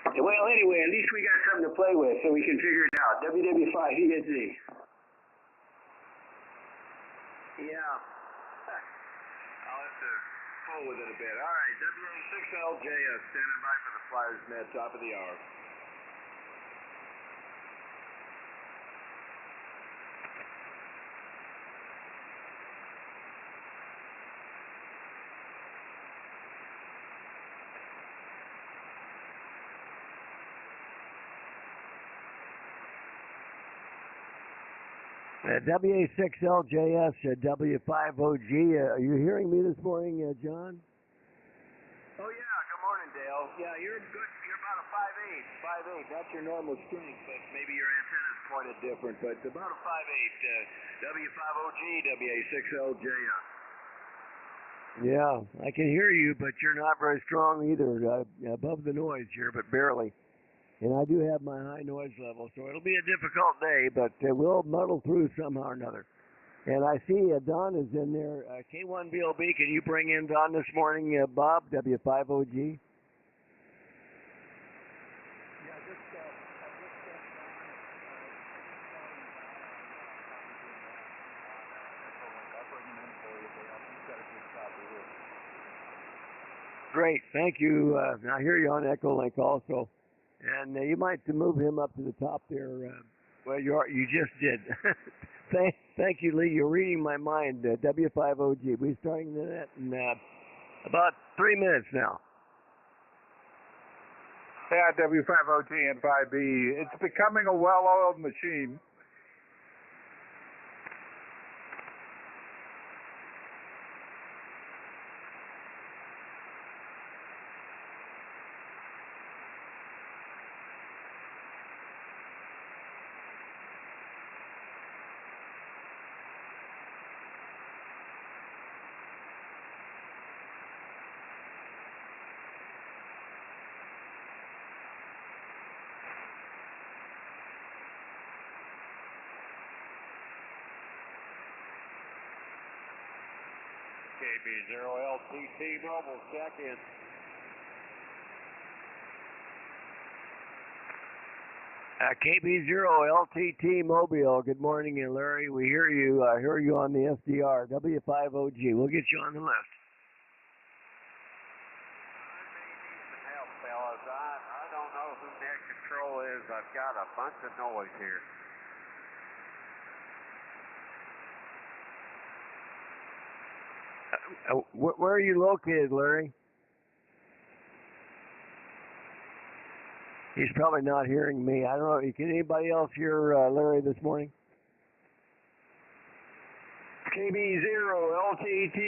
Well, anyway, at least we got something to play with, so we can figure it out. WW5EZ. Yeah. I'll have to fool with it a bit. All right, WA6LJS standing by for the Flyers net, top of the hour. WA6LJS, W5OG. Are you hearing me this morning, John? Oh, yeah. Good morning, Dale. Yeah, you're good. You're about a 5'8". 5'8". That's your normal strength, but maybe your antenna's pointed different. But about a 5'8". W5OG, WA6LJS. Yeah, I can hear you, but you're not very strong either. Above the noise here, but barely. And I do have my high noise level, so it'll be a difficult day, but we'll muddle through somehow or another. And I see Don is in there. K1BOB, can you bring in Don this morning, Bob, W5OG? Yeah, just Great, thank you. I hear you on Echolink also. And you might move him up to the top there. Well, you just did. Thank you, Lee. You're reading my mind. W5OG. We're starting the net in about 3 minutes now. Yeah, W5OG and 5B. It's becoming a well-oiled machine. KB0LTT Mobile, check in. KB0LTT Mobile, good morning, Larry. We hear you. I hear you on the SDR. W5OG. We'll get you on the list. I may need some help, fellas. I don't know who net control is. I've got a bunch of noise here. Where are you located, Larry? He's probably not hearing me. I don't know. Can anybody else hear Larry this morning? KB0LTT,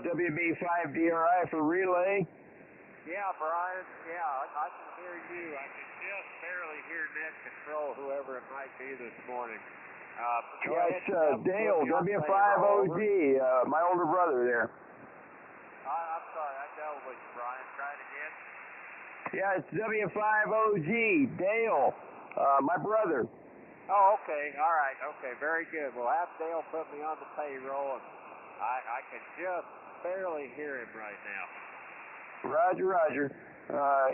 WB5DRI for relay. Yeah, Brian. Yeah, I can hear you. I can just barely hear net control, whoever it might be this morning. It's Dale, W5OG, my older brother there. I'm sorry, I dealt with you, Brian. Try it again. Yeah, it's W5OG, Dale, my brother. Oh, okay. All right. Okay, very good. Well, have Dale put me on the payroll, and I can just barely hear him right now. Roger, Roger.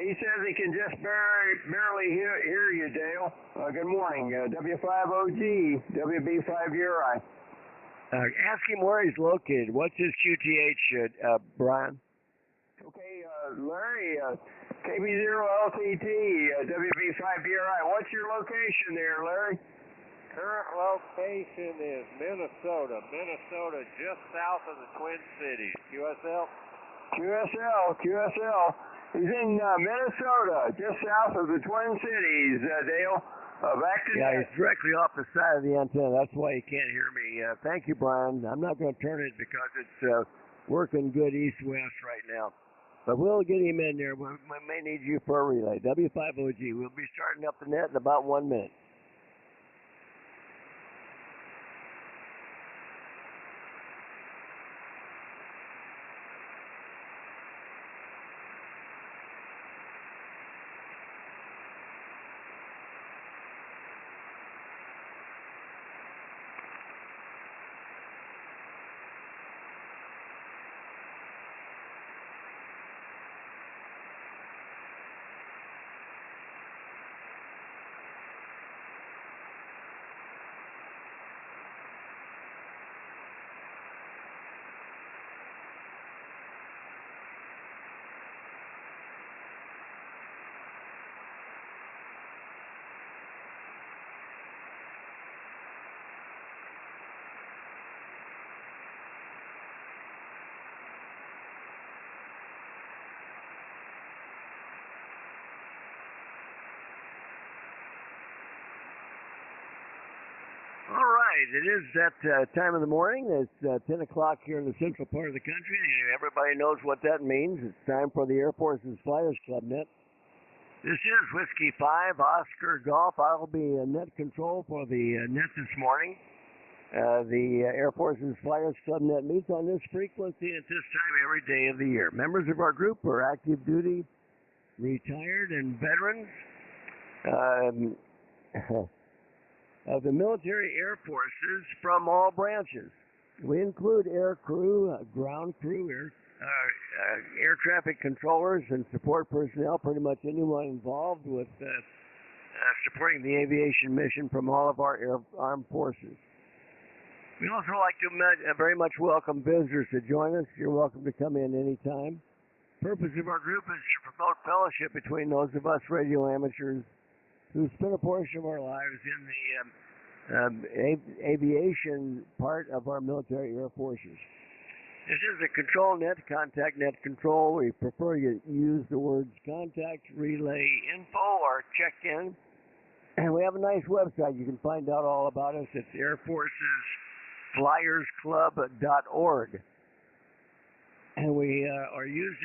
He says he can just barely hear you, Dale. Good morning, W5OG, WB5URI. Ask him where he's located. What's his QTH, Brian? Okay, Larry, KB0LTT, WB5URI. What's your location there, Larry? Current location is Minnesota. Minnesota, just south of the Twin Cities. QSL? QSL. He's in Minnesota, just south of the Twin Cities, Dale. Back to yeah, he's directly off the side of the antenna. That's why he can't hear me. Thank you, Brian. I'm not going to turn it because it's working good east-west right now. But we'll get him in there. We may need you for a relay. W5OG. We'll be starting up the net in about 1 minute. right, it is that time of the morning. It's 10 o'clock here in the central part of the country. Everybody knows what that means. It's time for the Air Force's Flyers Club Net. This is Whiskey 5, Oscar Golf. I'll be net control for the net this morning. The Air Force's Flyers Club Net meets on this frequency at this time every day of the year. Members of our group are active duty, retired, and veterans of the military air forces from all branches. We include air crew, ground crew, air traffic controllers, and support personnel, pretty much anyone involved with supporting the aviation mission from all of our armed forces. We also like to very much welcome visitors to join us. You're welcome to come in anytime. The purpose of our group is to promote fellowship between those of us radio amateurs who spent a portion of our lives in the aviation part of our military air forces. This is a control net, contact net control. We prefer you use the words contact, relay, info, or check in. And we have a nice website. You can find out all about us. It's airforcesflyersclub.org. And we are using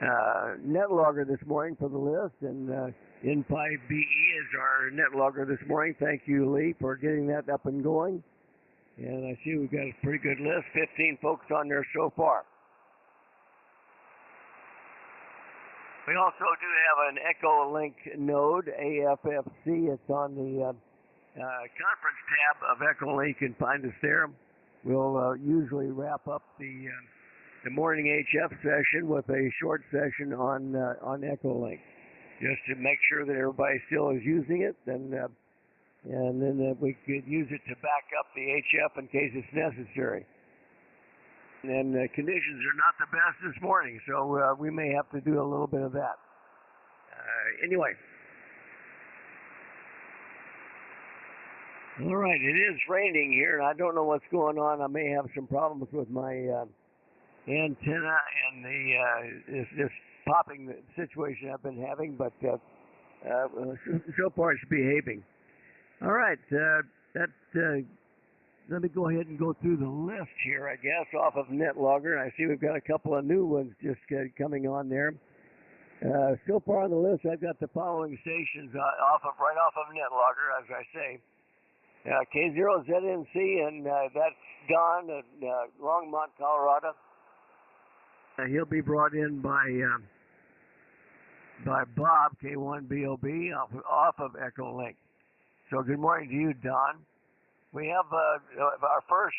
NetLogger this morning for the list, and N5BE is our NetLogger this morning. Thank you, Lee, for getting that up and going. And I see we've got a pretty good list, 15 folks on there so far. We also do have an Echo Link node, AFFC. It's on the conference tab of Echo Link. You can find us there. We'll usually wrap up the morning HF session with a short session on Echo Link, just to make sure that everybody still is using it, and then we could use it to back up the HF in case it's necessary. And conditions are not the best this morning, so we may have to do a little bit of that. Anyway. All right, it is raining here, and I don't know what's going on. I may have some problems with my antenna and this popping situation I've been having, but so far it's behaving. All right, let me go ahead and go through the list here, I guess, off of NetLogger. I see we've got a couple of new ones just coming on there. So far on the list, I've got the following stations right off of NetLogger, as I say. K0ZNC, and that's Don at Longmont, Colorado. He'll be brought in by Bob, K1BOB, off of Echo Link. So good morning to you, Don. We have our first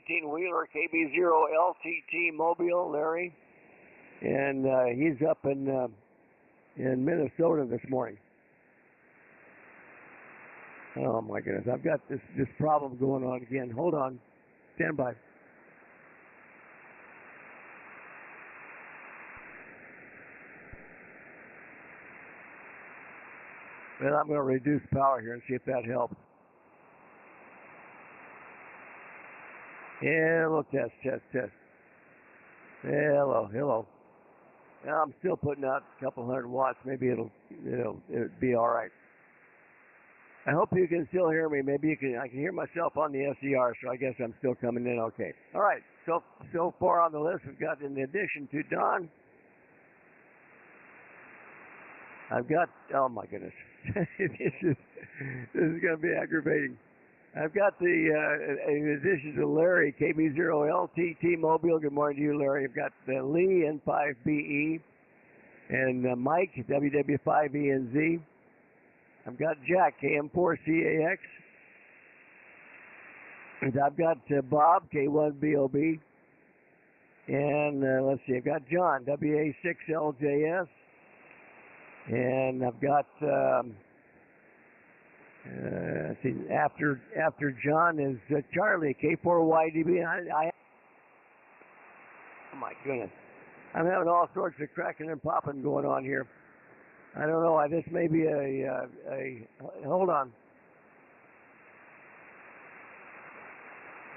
18-wheeler, KB0LTT Mobile, Larry, and he's up in Minnesota this morning. Oh my goodness, I've got this problem going on again. Hold on, stand by. Well, I'm going to reduce power here and see if that helps. Hello, test. Hello. Now I'm still putting out a couple hundred watts. Maybe it'll be all right. I hope you can still hear me. Maybe I can hear myself on the SDR, so I guess I'm still coming in okay. All right. So far on the list, we've got, in addition to Don, I've got, oh my goodness, this is going to be aggravating. I've got in addition to Larry, KB0LTT Mobile. Good morning to you, Larry. I've got Lee, N5BE, and Mike, WW5ENZ. I've got Jack, KM4CAX. And I've got Bob, K1BOB. And let's see, I've got John, WA6LJS. And I've got, let's see, after John is Charlie, K4YDB. Oh my goodness. I'm having all sorts of cracking and popping going on here. I don't know. This may be hold on.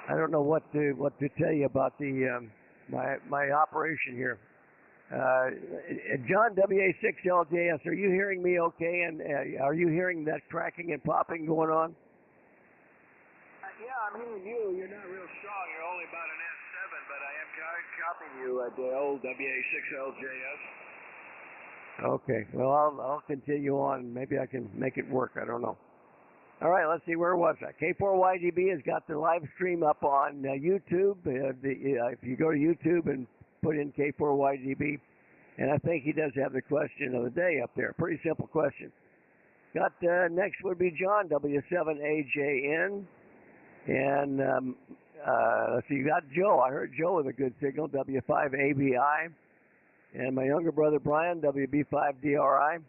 I don't know what to tell you about the my operation here. John WA6LJS, are you hearing me okay? And are you hearing that cracking and popping going on? Yeah, I'm hearing you. You're not real strong. You're only about an S7, but I am copying you, Dale, WA6LJS. Okay. Well, I'll continue on. Maybe I can make it work. I don't know. All right, let's see. Where was I? K4YDB has got the live stream up on YouTube. If you go to YouTube and put in K4YDB, and I think he does have the question of the day up there. Pretty simple question. Got next would be John, W7AJN. And let's see, you got Joe. I heard Joe with a good signal, W5ABI. And my younger brother Brian, WB5DRI.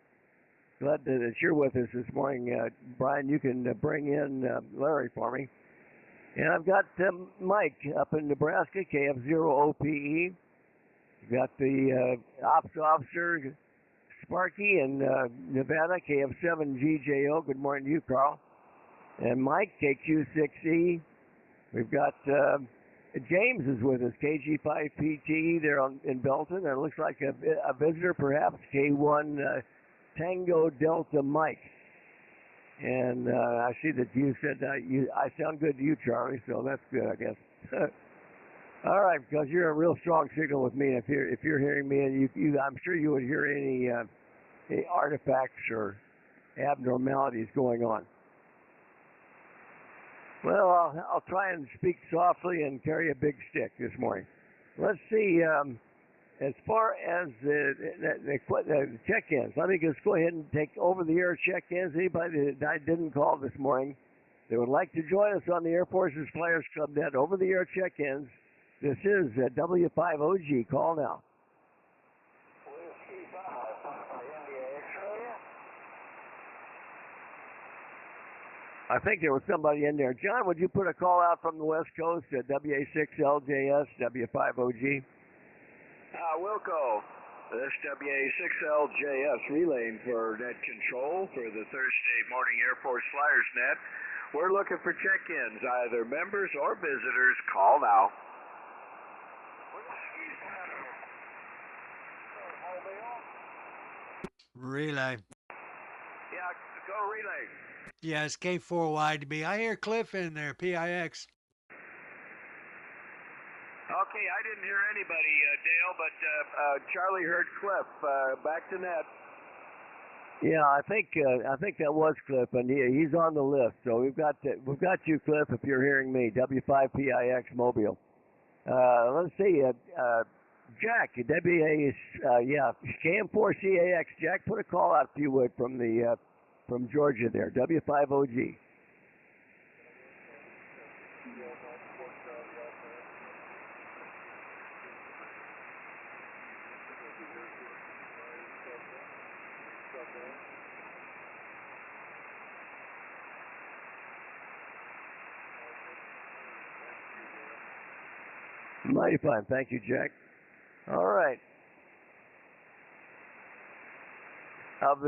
Glad that you're with us this morning. Brian, you can bring in Larry for me. And I've got Mike up in Nebraska, KF0OPE. Got the ops officer, Sparky in Nevada, KF7GJO. Good morning to you, Carl. And Mike, KQ6E. We've got James is with us, KG5PT there in Belton. And it looks like a visitor, perhaps, K1 Tango Delta Mike. And I see that you said I sound good to you, Charlie, so that's good, I guess. All right, because you're a real strong signal with me. If you're hearing me, and you I'm sure you would hear any artifacts or abnormalities going on. Well, I'll try and speak softly and carry a big stick this morning. Let's see. As far as the check-ins, let me just go ahead and take over-the-air check-ins. Anybody that I didn't call this morning that would like to join us on the Air Force's Flyers Club Net over-the-air check-ins, this is W5OG. Call now. I think there was somebody in there. John, would you put a call out from the West Coast at WA6LJS, W5OG? Wilco, this WA6LJS relaying for net control for the Thursday morning Air Force Flyers Net. We're looking for check-ins, either members or visitors. Call now. Relay. Yeah, go relay. Yeah, it's K4YDB. I hear Cliff in there, PIX. Okay, I didn't hear anybody, Dale, but Charlie heard Cliff. Back to net. Yeah, I think that was Cliff, and he's on the list. So we've got you, Cliff. If you're hearing me, W5PIX Mobile. Let's see, Jack, KM4CAX. Jack, put a call out if you would from Georgia there, W5OG. Mighty fine. Thank you, Jack. All right. Of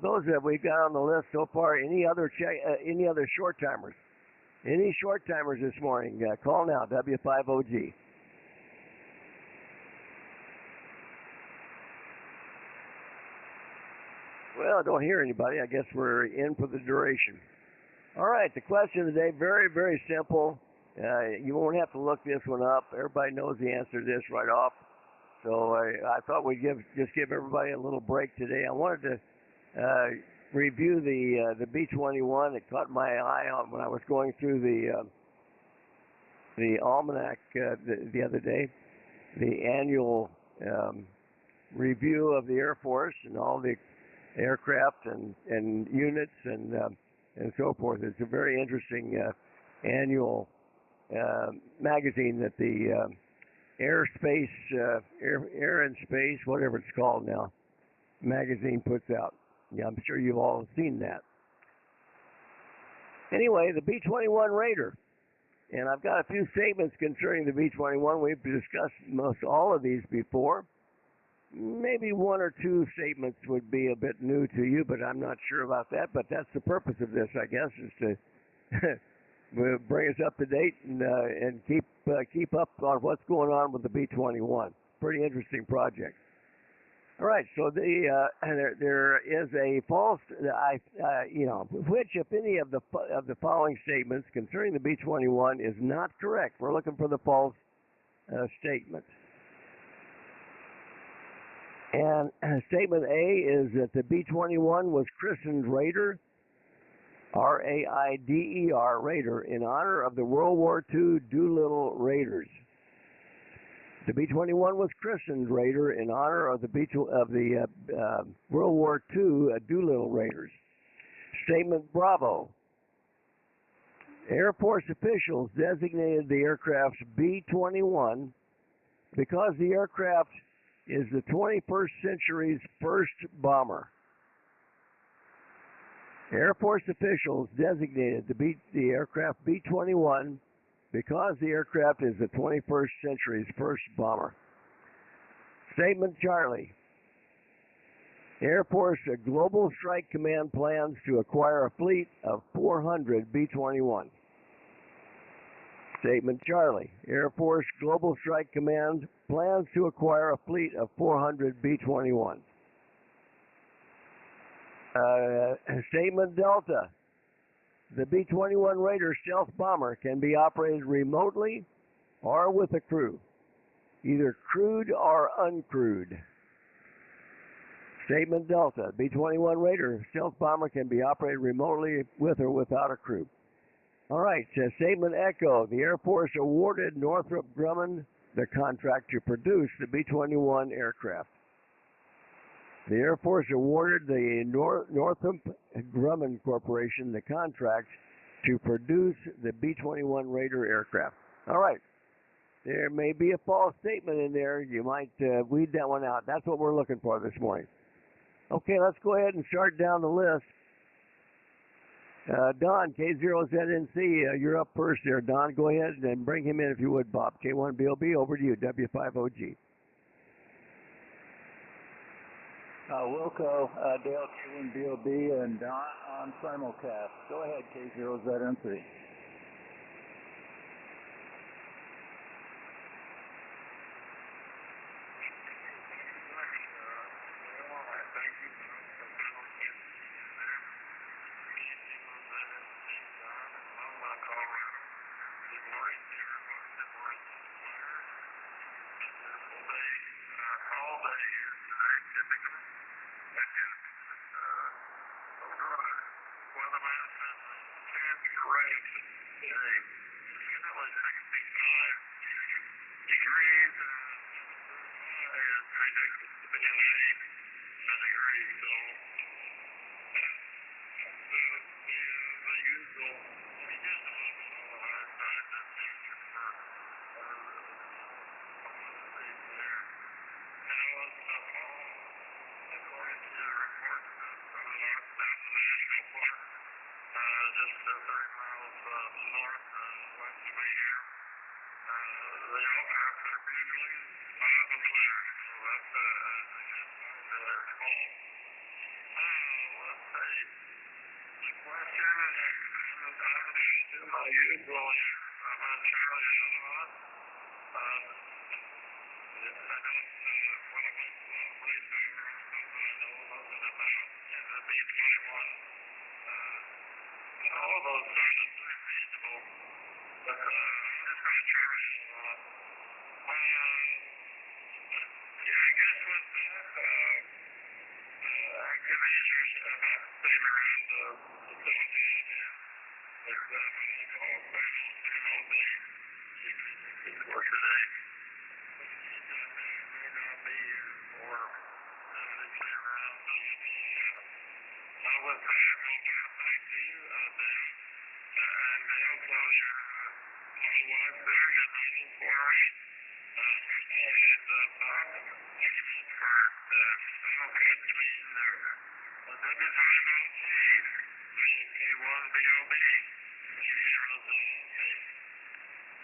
those that we've got on the list so far, any other short timers? Any short timers this morning? Call now, W5OG. Well, I don't hear anybody. I guess we're in for the duration. All right, the question of the day, very, very simple. You won't have to look this one up. Everybody knows the answer to this right off. So I thought we'd just give everybody a little break today. I wanted to review the B-21 that caught my eye on when I was going through the almanac the other day, the annual review of the Air Force and all the aircraft and units and so forth. It's a very interesting annual magazine that the Air and Space, whatever it's called now, magazine puts out. Yeah, I'm sure you've all seen that. Anyway, the B-21 Raider. And I've got a few statements concerning the B-21. We've discussed most all of these before. Maybe one or two statements would be a bit new to you, but I'm not sure about that. But that's the purpose of this, I guess, is to bring us up to date and keep up on what's going on with the B-21. Pretty interesting project. All right, so there is a false, which if any of the following statements concerning the B-21 is not correct. We're looking for the false statement. And statement A is that the B-21 was christened Raider, R-A-I-D-E-R, Raider, in honor of the World War II Doolittle Raiders. The B-21 was christened Raider in honor of the World War II Doolittle Raiders. Statement Bravo. Air Force officials designated the aircraft B-21 because the aircraft is the 21st century's first bomber. Air Force officials designated the aircraft B-21 because the aircraft is the 21st century's first bomber. Statement Charlie. Air Force Global Strike Command plans to acquire a fleet of 400 B-21. Statement Charlie. Air Force Global Strike Command plans to acquire a fleet of 400 B-21. Statement Delta. The B-21 Raider stealth bomber can be operated remotely or with a crew, either crewed or uncrewed. Statement Delta. B-21 Raider stealth bomber can be operated remotely with or without a crew. All right, Statement Echo. The Air Force awarded Northrop Grumman the contract to produce the B-21 aircraft. The Air Force awarded the Northrop Grumman Corporation the contract to produce the B-21 Raider aircraft. All right. There may be a false statement in there. You might weed that one out. That's what we're looking for this morning. Okay, let's go ahead and start down the list. Don, K0ZNC, you're up first there. Don, go ahead and bring him in if you would, Bob. K1BOB, over to you, W5OG. Wilco, Dale, K1BOB, and Don on simulcast. Go ahead, K0ZNC.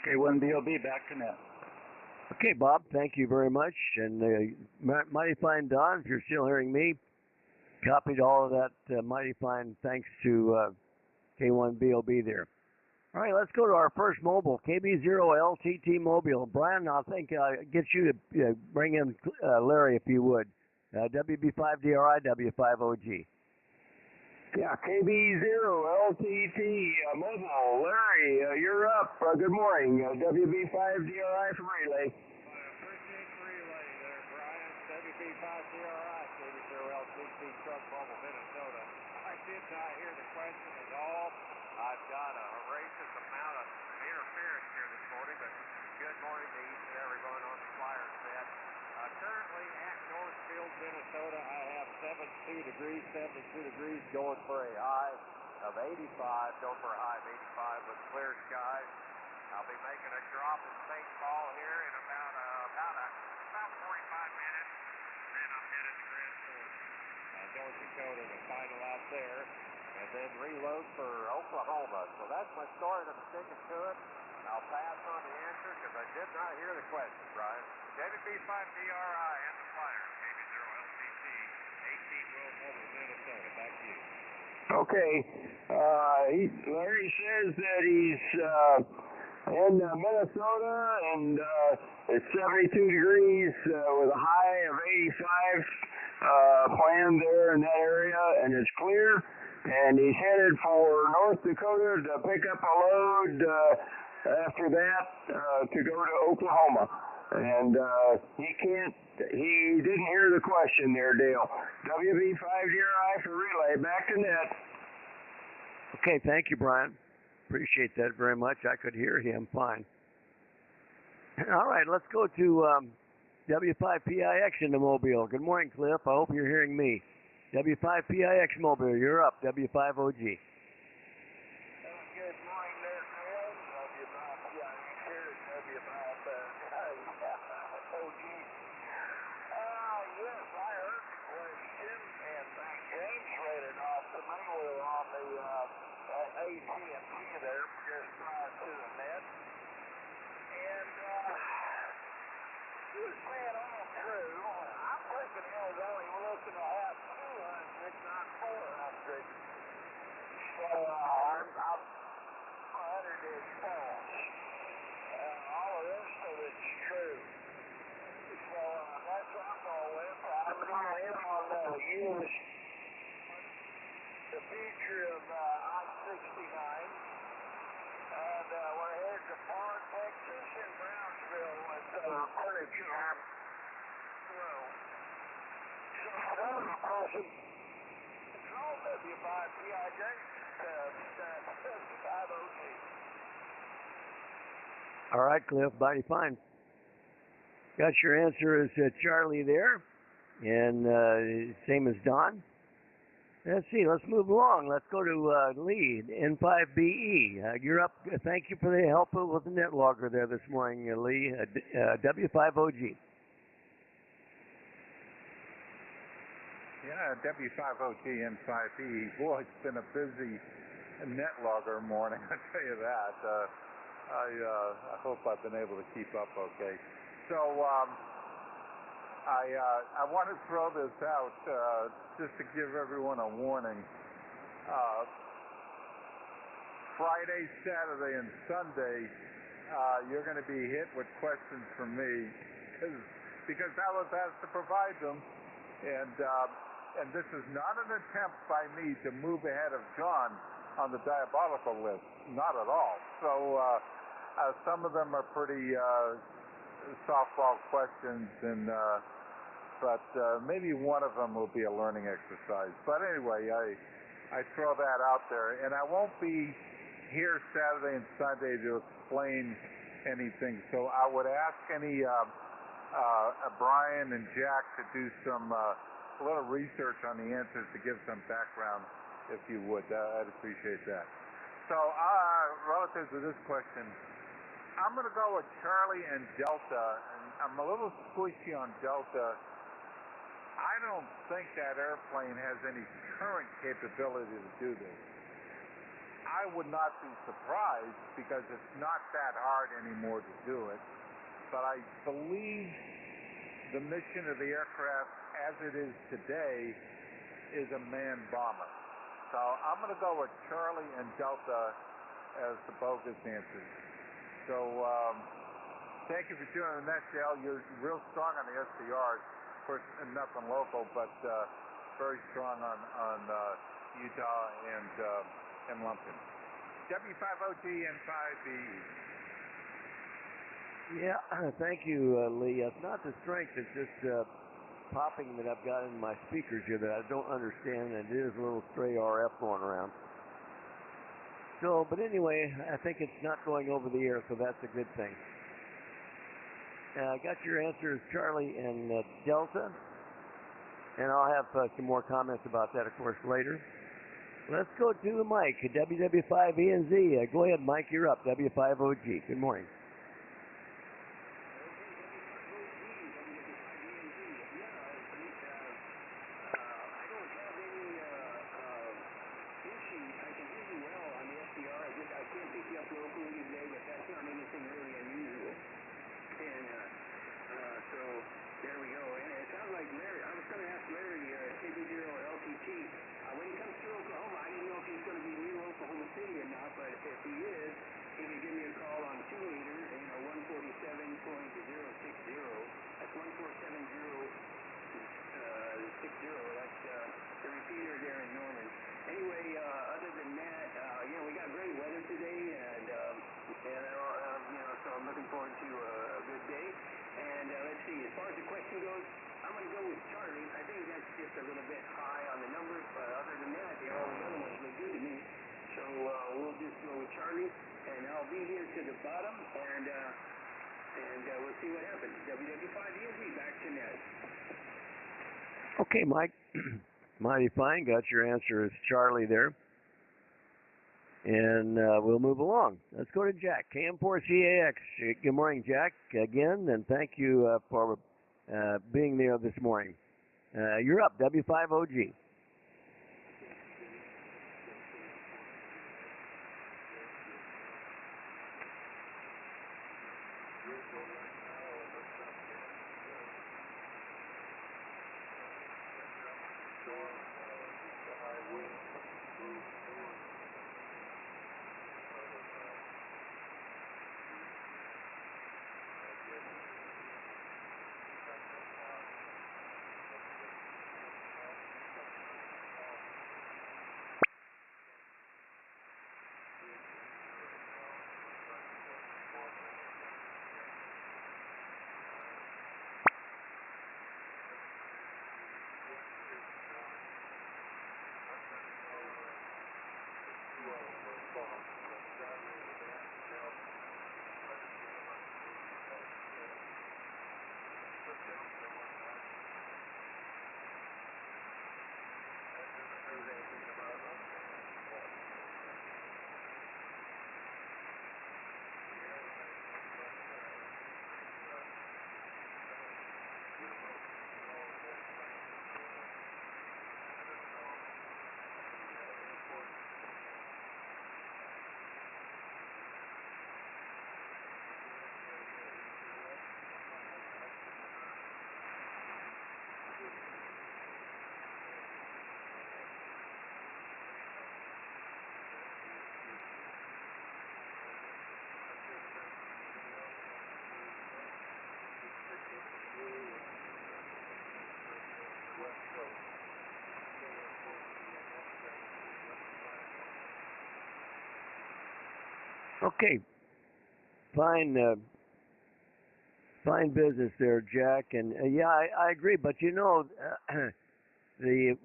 K1BOB, back to net. Okay, Bob, thank you very much. And mighty fine Don, if you're still hearing me, copied all of that mighty fine thanks to K1BOB there. All right, let's go to our first mobile, KB0LTT Mobile. Brian, I think get you to bring in Larry if you would. WB5DRI, W5OG. Yeah, KB0LTT Mobile. Larry, you're up. Good morning. WB5DRI for relay. Appreciate the relay there, Brian. WB5DRI, KB0LTT Truck Mobile, Minnesota. I did not hear the question at all. I've got a horrendous amount of interference here this morning, but good morning to each and everyone on the flyer set. Currently at Northfield, Minnesota, I have 72 degrees, going for a high of 85, going for a high of 85 with clear skies. I'll be making a drop in St. Paul here in about 45 minutes. Then I'm headed to Grand Forks, North Dakota to final out there, and then reload for Oklahoma. So that's my story, and I'm sticking to it. I'll pass on the answer because I did not hear the question, Brian. WB5DRI and the flyer, KB0LTT, 18 Row Mobile, Minnesota. Back to you. Okay. Larry says that he's in Minnesota, and it's 72 degrees with a high of 85 planned there in that area, and it's clear. And he's headed for North Dakota to pick up a load after that to go to Oklahoma. And he didn't hear the question there, Dale. WB5DRI for relay. Back to net. Okay, thank you, Brian. Appreciate that very much. I could hear him fine. All right, let's go to W5PIX in the Mobile. Good morning, Cliff. I hope you're hearing me. W5PIX Mobile, you're up. W5OG. Good morning there, Dale. W5PIX here at W5OG. Yes, I heard the question, and thank James read it off to me. We were on the AT&T there just prior to the net. And he was saying all true. I'm thinking he was only looking to have 200, not 400. So I'm 100-ish false. All the rest of it's true. So that's what I'm going with. I'm going in on the future of I-69. And we're headed to Park, Texas, and Brownsville with Furniture Row. So another person, it's all W5PIJ, 5OG. All right, Cliff, mighty fine. Got your answer as Charlie there, and same as Don. Let's see, let's move along. Let's go to Lee, N5BE. You're up. Thank you for the help with the net logger there this morning, Lee. W5OG. Yeah, W5OG N5E. Boy, it's been a busy net logger morning, I'll tell you that. I hope I've been able to keep up okay. So I want to throw this out just to give everyone a warning. Friday, Saturday, and Sunday, you're going to be hit with questions from me because I was asked to provide them, and this is not an attempt by me to move ahead of John on the diabolical list, not at all. So some of them are pretty softball questions, but maybe one of them will be a learning exercise. But anyway, I throw that out there, and I won't be here Saturday and Sunday to explain anything. So I would ask any Brian and Jack to do some a little research on the answers to give some background, if you would. I'd appreciate that. So relative to this question, I'm going to go with Charlie and Delta, and I'm a little squishy on Delta. I don't think that airplane has any current capability to do this. I would not be surprised because it's not that hard anymore to do it, but I believe the mission of the aircraft as it is today is a manned bomber. So I'm going to go with Charlie and Delta as the bogus answers. So thank you for tuning in, Dale. You're real strong on the SDRs. Of course, nothing local, but very strong on Utah and Lumpkin. W5OG and 5B. Yeah, thank you, Lee. It's not the strength, it's just popping that I've got in my speakers here that I don't understand, and it is a little stray RF going around. So, but anyway, I think it's not going over the air, so that's a good thing. I got your answers, Charlie and Delta, and I'll have some more comments about that, of course, later. Let's go to Mike, WW5ENZ. Go ahead, Mike, you're up, W5OG. Good morning. Okay, Mike, mighty fine. Got your answer as Charlie there. And we'll move along. Let's go to Jack, KM4CAX. Good morning, Jack, again, and thank you for being there this morning. You're up, W5OG. Okay, fine business there, Jack. And yeah, I agree. But you know, the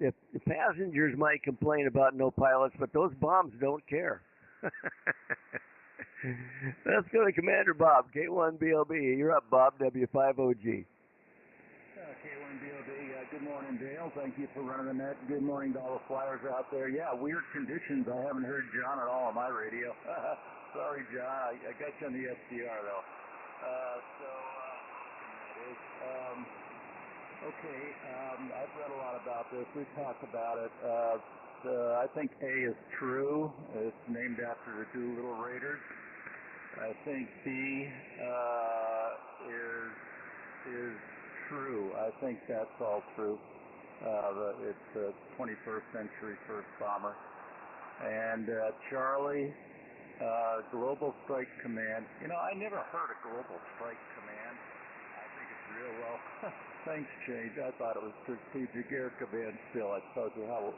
passengers might complain about no pilots, but those bombs don't care. Let's go to Commander Bob, K1BLB. You're up, Bob, W5OG. K1BLB, good morning, Dale. Thank you for running the net. Good morning to all the flyers out there. Yeah, weird conditions. I haven't heard John at all on my radio. Sorry, John. I got you on the SDR, though. Okay, I've read a lot about this. We've talked about it. I think A is true. It's named after the Doolittle Raiders. I think B is true. I think that's all true. It's the 21st century first bomber. And Charlie, Global Strike Command. You know, I never heard of Global Strike Command. I think it's real well Things change. I thought it was strategic air command still. I told you how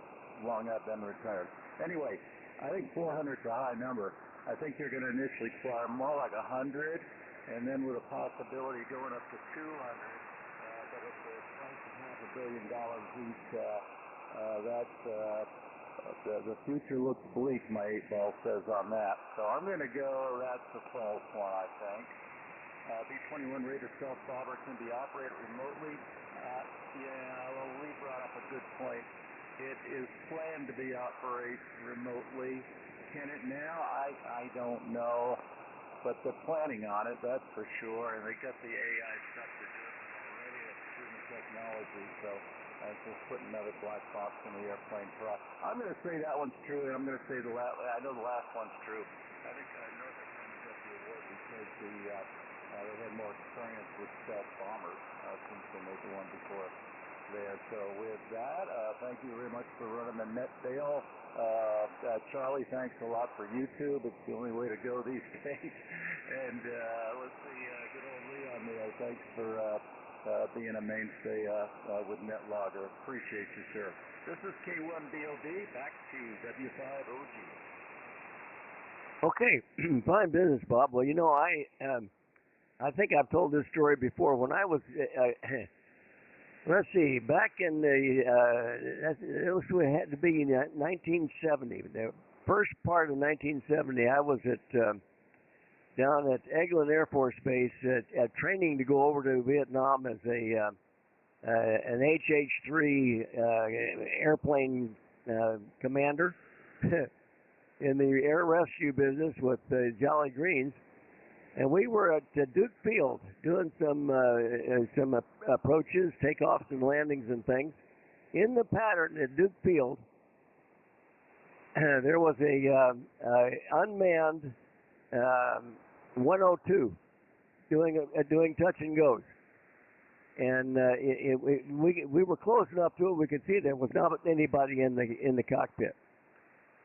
long I've been retired. Anyway, I think 400 is a high number. I think you're going to initially fly more like 100, and then with a possibility going up to 200. But if the price is $500 million each, the future looks bleak, my 8-ball says on that. So I'm going to go, that's the false one, I think. B-21 Raider self-bobber can be operated remotely. Well, Lee brought up a good point. It is planned to be operated remotely. Can it now? I don't know. But they're planning on it, that's for sure. And they got the AI stuff to do it already. It's proven technology. So that's just putting another black box in the airplane for us. I'm going to say that one's true, and I'm going to say I know the last one's true. I think Northrop Grumman got the award because they had more experience with stealth bombers since they made the one before there. So with that, thank you very much for running the net, Dale. Charlie, thanks a lot for YouTube. It's the only way to go these days. And let's see, good old Leon there. Thanks for being a mainstay with NetLogger. Appreciate you, sir. This is K4YDB. Back to W5OG. Okay, fine business, Bob. Well, you know, I think I've told this story before. When I was, let's see, back in the, it had to be in 1970. The first part of 1970, I was down at Eglin Air Force Base at training to go over to Vietnam as an HH-3 airplane commander in the air rescue business with Jolly Greens. And we were at Duke Field doing some approaches, takeoffs and landings and things. In the pattern at Duke Field, there was a unmanned 102 doing touch and goes. And we were close enough to it we could see there was not anybody in the cockpit.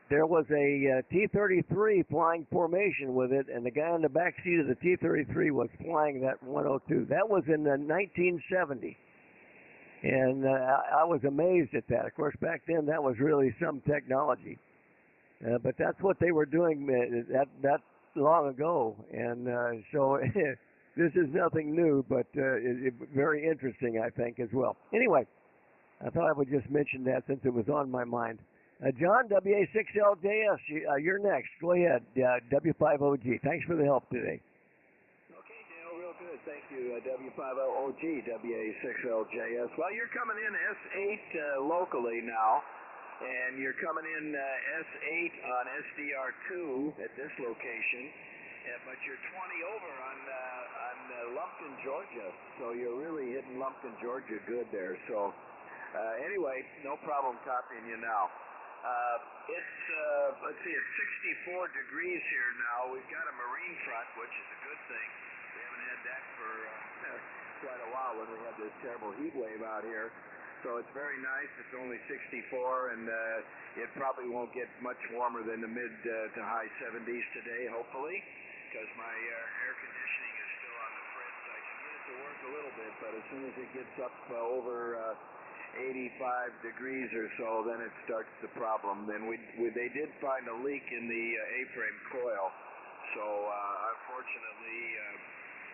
There was a T-33 flying formation with it, and the guy in the back seat of the T-33 was flying that 102. That was in 1970, and I was amazed at that. Of course, back then that was really some technology, but that's what they were doing that long ago, and so this is nothing new, but very interesting, I think, as well. Anyway, I thought I would just mention that since it was on my mind. John, WA6LJS, you're next. Go ahead, W5OG. Thanks for the help today. Okay, Dale, real good. Thank you, W5OG, WA6LJS. Well, you're coming in S8 locally now, and you're coming in S8 on SDR2 at this location, but you're 20 over on Lumpkin, Georgia. So you're really hitting Lumpkin, Georgia good there. So anyway, no problem copying you now. Let's see, it's 64 degrees here now. We've got a marine front, which is a good thing. We haven't had that for quite a while when we had this terrible heat wave out here. So it's very nice. It's only 64, and it probably won't get much warmer than the mid to high 70s today, hopefully, because my air conditioning is still on the fritz. I can get it to work a little bit, but as soon as it gets up over 85 degrees or so, then it starts the problem. Then they did find a leak in the A-frame coil, so unfortunately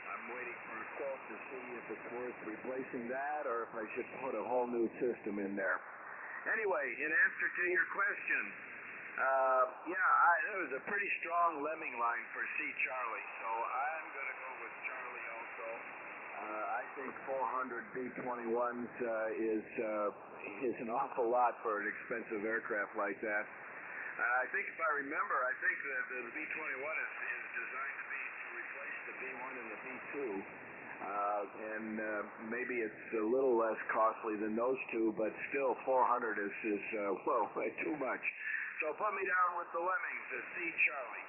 I'm waiting for a quote to see if it's worth replacing that or if I should put a whole new system in there. Anyway, in answer to your question, it was a pretty strong lemming line for C. Charlie, so I'm going to go with Charlie also. I think 400 B-21s is an awful lot for an expensive aircraft like that. I think if I remember, I think the B-21 is designed to replace the B-1 and the B-2. And maybe it's a little less costly than those two, but still 400 is way too much. So put me down with the Lemmings, the C. Charlie.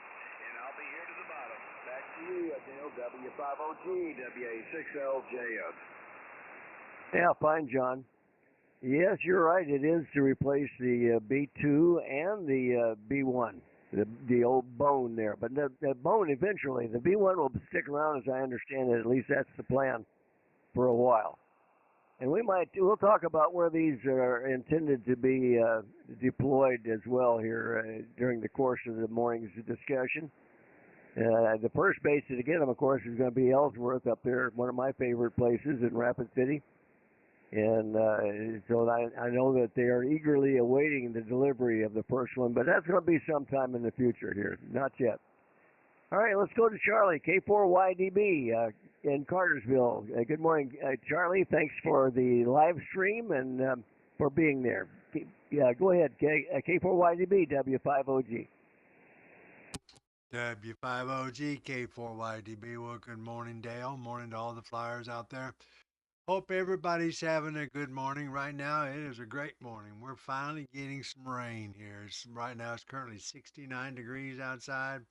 I'll be here to the bottom. Back to you, Dale, W5OG, WA6LJS. Yeah, fine, John. Yes, you're right. It is to replace the B2 and the B1, the old bone there. But the bone eventually, the B1 will stick around, as I understand it. At least that's the plan for a while. And we'll talk about where these are intended to be deployed as well here during the course of the morning's discussion. The first base to get them, of course, is going to be Ellsworth up there, one of my favorite places in Rapid City. And so I know that they are eagerly awaiting the delivery of the first one, but that's going to be sometime in the future here, not yet. All right, let's go to Charlie, K4YDB in Cartersville. Good morning, Charlie. Thanks for the live stream and for being there. Yeah, go ahead, K4YDB, W5OG. W5OG, K4YDB. Well, good morning, Dale. Morning to all the flyers out there. Hope everybody's having a good morning. Right now, it is a great morning. We're finally getting some rain here. Right now, it's currently 69 degrees outside.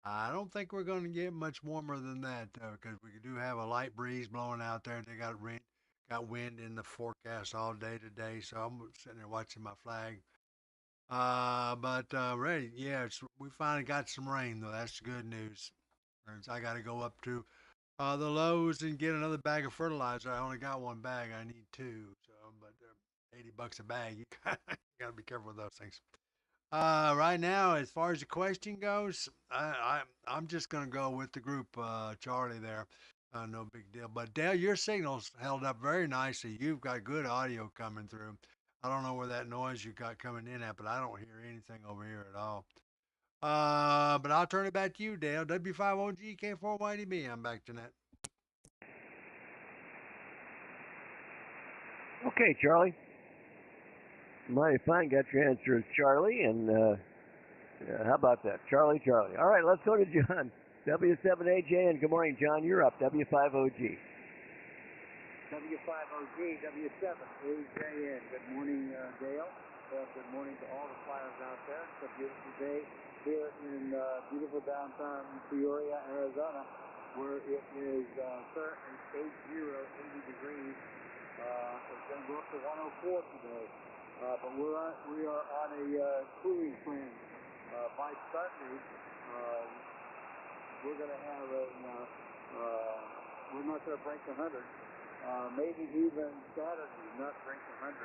I don't think we're going to get much warmer than that, though, because we do have a light breeze blowing out there. They got wind in the forecast all day today, so I'm sitting there watching my flag. Ready, yeah, we finally got some rain, though. That's good news. I got to go up to the Lowe's and get another bag of fertilizer. I only got one bag. I need two. So, but $80 a bag. You got to be careful with those things. Right now, as far as the question goes, I'm just gonna go with the group, Charlie there. No big deal. But Dale, your signal's held up very nicely. You've got good audio coming through. I don't know where that noise you got coming in at, but I don't hear anything over here at all. But I'll turn it back to you, Dale. W5OG K4YDB. I'm back to that. Okay, Charlie. Mighty fine. Got your answer as Charlie, and how about that? Charlie. All right, let's go to John. W7AJ, and good morning, John. You're up. W5OG. W5OG, W7AJN. Good morning, Dale. Good morning to all the flyers out there. It's a beautiful day here in beautiful downtown Peoria, Arizona, where it is currently 80 degrees. It's going to go up to 104 today. But we are on a cooling trend. By Sunday, we're going to have we're not going to break 100. Maybe even Saturday, not break 100.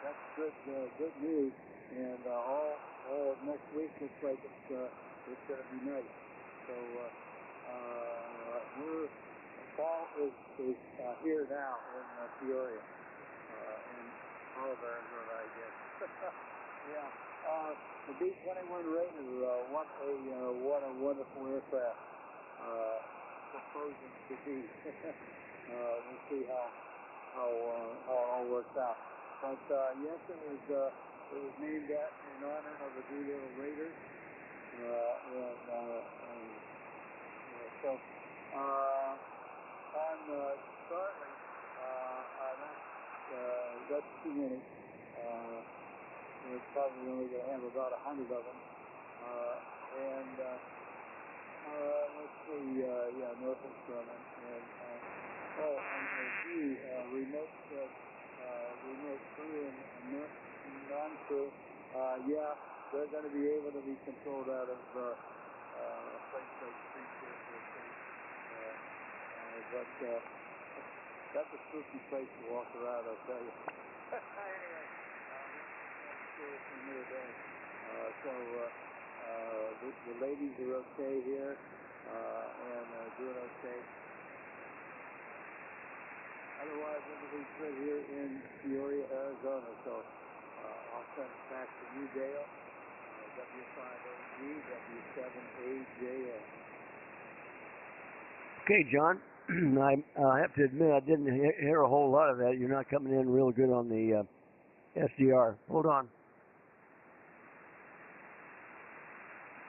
That's good news. And all of next week looks like it's going to be nice. So fall is here now in Peoria. All of Arizona, I guess. Yeah. The B-21 Raider, what a wonderful aircraft proposing to be. We'll see how it all works out. But yes, it was named in honor of the Doolittle Raiders. On Starlink, that's too many. We're probably only going to have about 100 of them. Let's see, Norfolk Grumman. Remote crew and non-crew. They're going to be able to be controlled out of a place like Springfield. That's a spooky place to walk around, I'll tell you. Anyway, that's for another day. The ladies are okay here and doing okay. Otherwise, everything's good here in Peoria, Arizona. So I'll send it back to you, Dale. W5OG, W7AJN. Okay, John. I have to admit I didn't hear a whole lot of that. You're not coming in real good on the SDR. Hold on.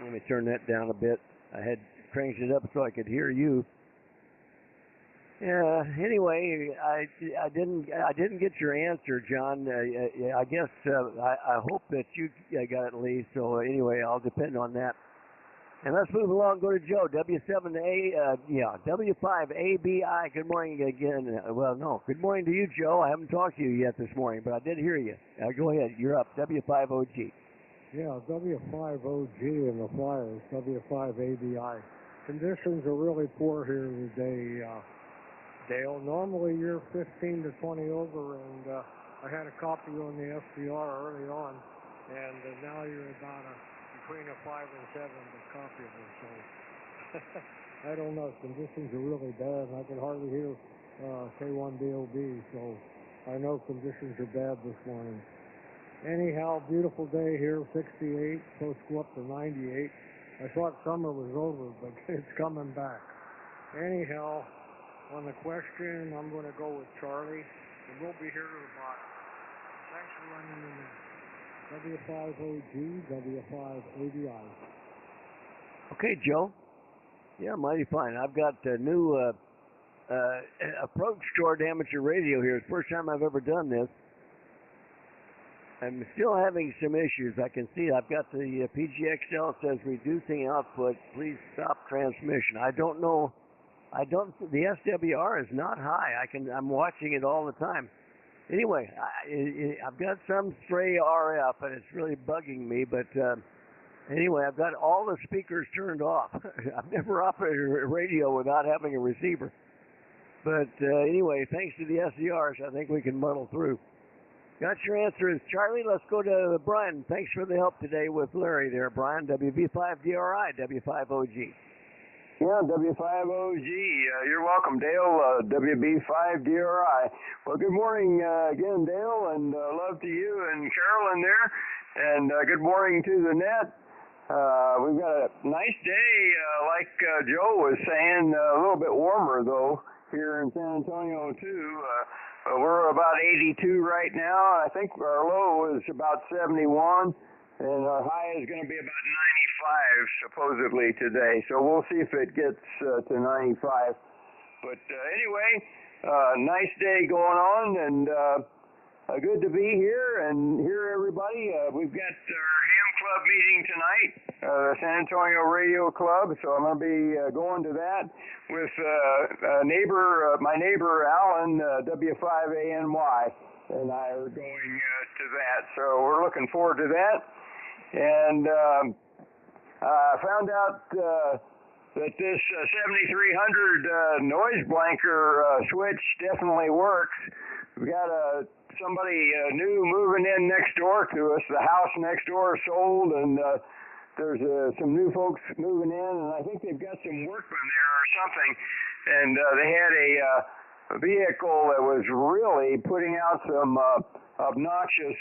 Let me turn that down a bit. I had cranked it up so I could hear you. Yeah. Anyway, I didn't get your answer, John. I guess I hope that you got it at least. So anyway, I'll depend on that. And let's move along. Go to Joe. W5ABI. Good morning again. Well, no. Good morning to you, Joe. I haven't talked to you yet this morning, but I did hear you. Go ahead. You're up. W5OG. Yeah, W5OG and the Flyers. W5ABI. Conditions are really poor here today. Dale. Normally you're 15 to 20 over, and I had a copy on the SDR early on, and now you're about between a 5 and 7 but copyable. So I don't know. Conditions are really bad, and I can hardly hear K4YDB. So I know conditions are bad this morning. Anyhow, beautiful day here, 68, supposed to go up to 98. I thought summer was over, but it's coming back. Anyhow, on the question, I'm going to go with Charlie, and we'll be here to the bottom. Thanks for running in there. W5OG, W5ADI. Okay, Joe. Yeah, mighty fine. I've got a new approach toward amateur radio here. It's the first time I've ever done this. I'm still having some issues. I can see I've got the PGXL says reducing output. Please stop transmission. I don't know. The SWR is not high. I'm watching it all the time. Anyway, I've got some stray RF and it's really bugging me. But anyway, I've got all the speakers turned off. I've never operated a radio without having a receiver. But anyway, thanks to the SDRs, I think we can muddle through. Got your answers, Charlie. Let's go to Brian. Thanks for the help today with Larry there, Brian. WV5DRI, W5OG. Yeah, W5OG. You're welcome, Dale. WB5DRI. Well, good morning again, Dale, and love to you and Carolyn there. And good morning to the net. We've got a nice day, like Joe was saying, a little bit warmer, though, here in San Antonio, too. We're about 82 right now. I think our low is about 71, and our high is going to be about 95 supposedly today. So we'll see if it gets to 95. But anyway, nice day going on, and good to be here and hear everybody. We've got our ham club meeting tonight, San Antonio Radio Club. So I'm going to be going to that with my neighbor Alan, W5ANY, and I are going to that. So we're looking forward to that. And I found out that this 7300 noise blanker switch definitely works. We've got somebody new moving in next door to us. The house next door sold, and there's some new folks moving in, and I think they've got some workmen there or something. And they had a vehicle that was really putting out some obnoxious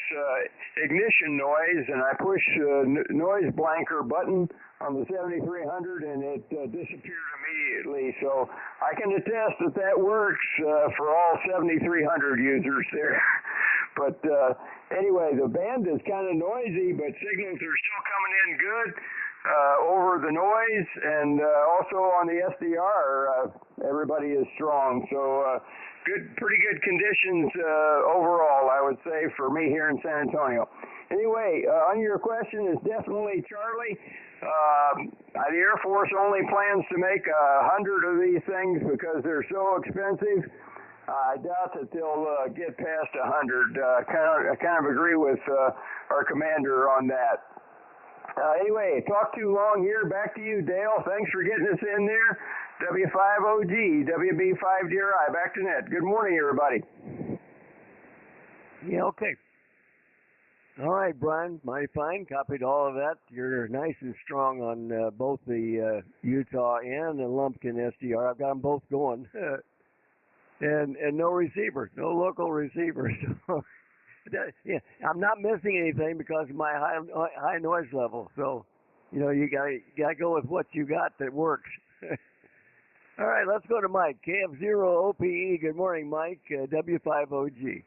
ignition noise, and I pushed the noise blanker button on the 7300, and it disappeared immediately. So I can attest that works for all 7300 users there. But anyway, the band is kind of noisy, but signals are still coming in good over the noise, and also on the SDR, everybody is strong. So pretty good conditions overall, I would say, for me here in San Antonio. Anyway, on your question is definitely Charlie. The Air Force only plans to make 100 of these things because they're so expensive. I doubt that they'll get past 100. I kind of agree with our commander on that. Anyway, talk too long here. Back to you, Dale. Thanks for getting us in there. W5OG, WB5DRI, back to net. Good morning, everybody. Yeah, okay. All right, Brian, mighty fine. Copied all of that. You're nice and strong on both the Utah and the Lumpkin SDR. I've got them both going. and no receiver, no local receiver. So yeah, I'm not missing anything because of my high noise level. So, you gotta go with what you got that works. All right, let's go to Mike. KF0OPE. Good morning, Mike. W5OG.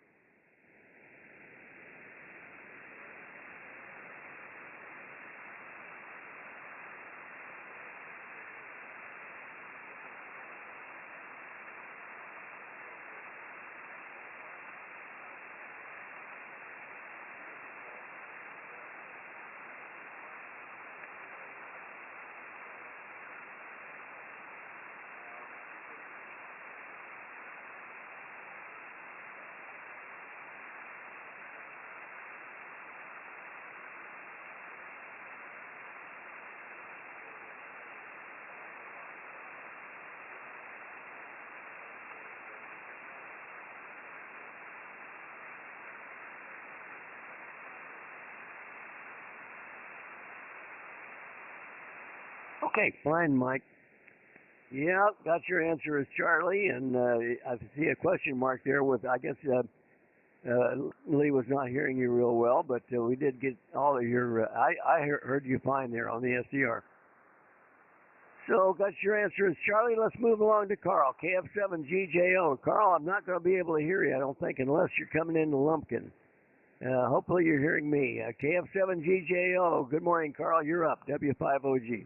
Okay, fine, Mike. Yeah, got your answer as Charlie, and I see a question mark there with, I guess, Lee was not hearing you real well, but we did get all of your, I heard you fine there on the SDR. So, got your answer as Charlie. Let's move along to Carl, KF7GJO. Carl, I'm not going to be able to hear you, I don't think, unless you're coming into Lumpkin. Hopefully you're hearing me. KF7GJO, good morning, Carl. You're up, W5OG.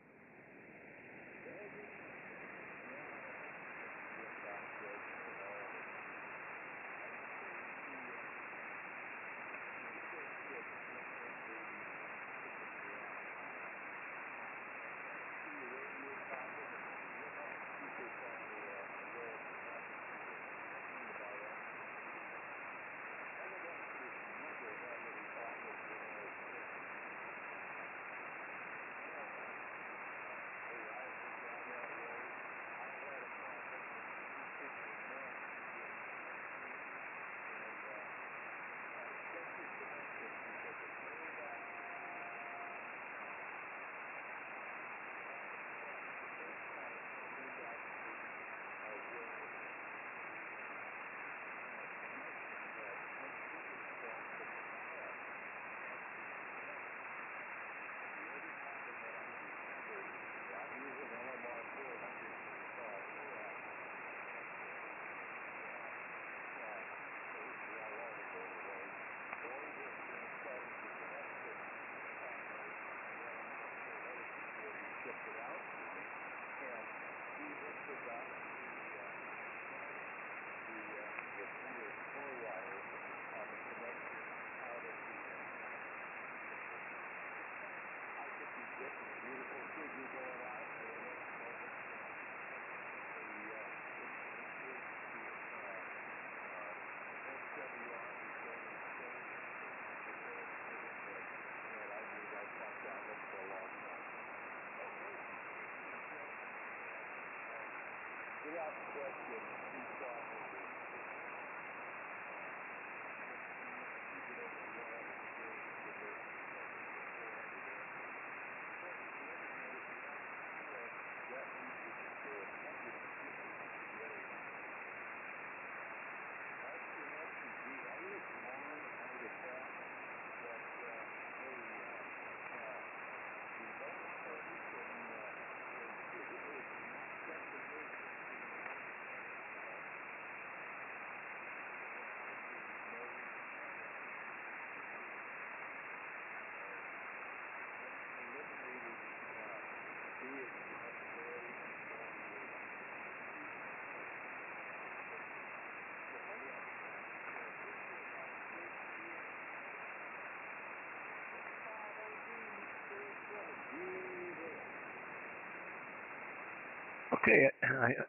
Okay,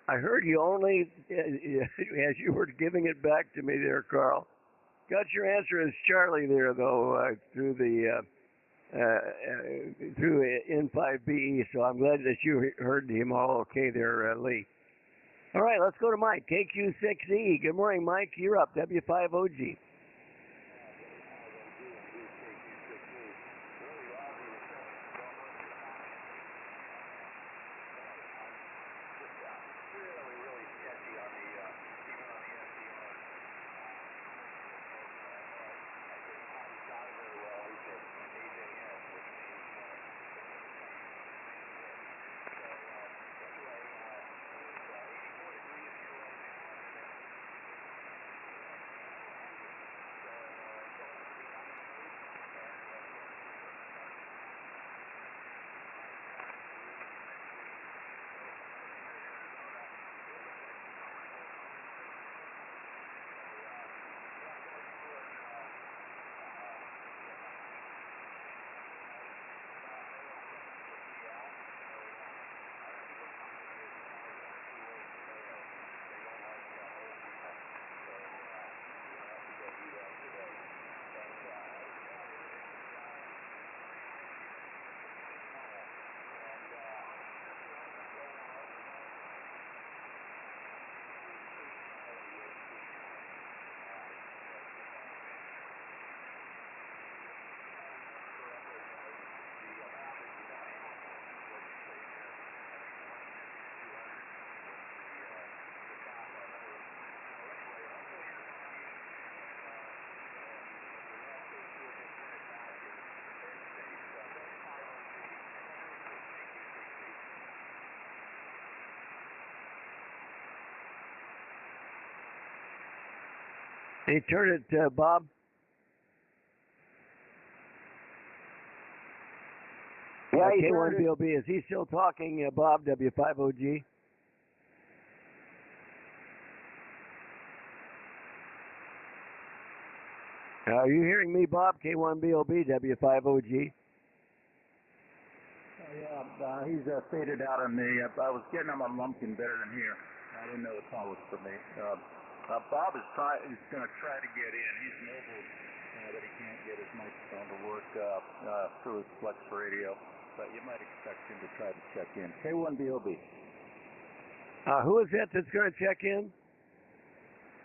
I heard you only as you were giving it back to me there, Carl. Got your answer as Charlie there, though, through the through N5BE. So I'm glad that you heard him all okay there, Lee. All right, let's go to Mike, KQ6E. Good morning, Mike. You're up, W5OG. Hey, turn it, Bob. Yeah, K1BOB, is he still talking, Bob, W5OG? Are you hearing me, Bob? K1BOB, W5OG? Yeah, he's faded out on me. I was getting him on Lumpkin better than here. I didn't know the call was for me. Bob is going to try to get in. He's mobile, but he can't get his microphone to work through his Flex radio. But you might expect him to try to check in. K1BOB. Who is that that's going to check in?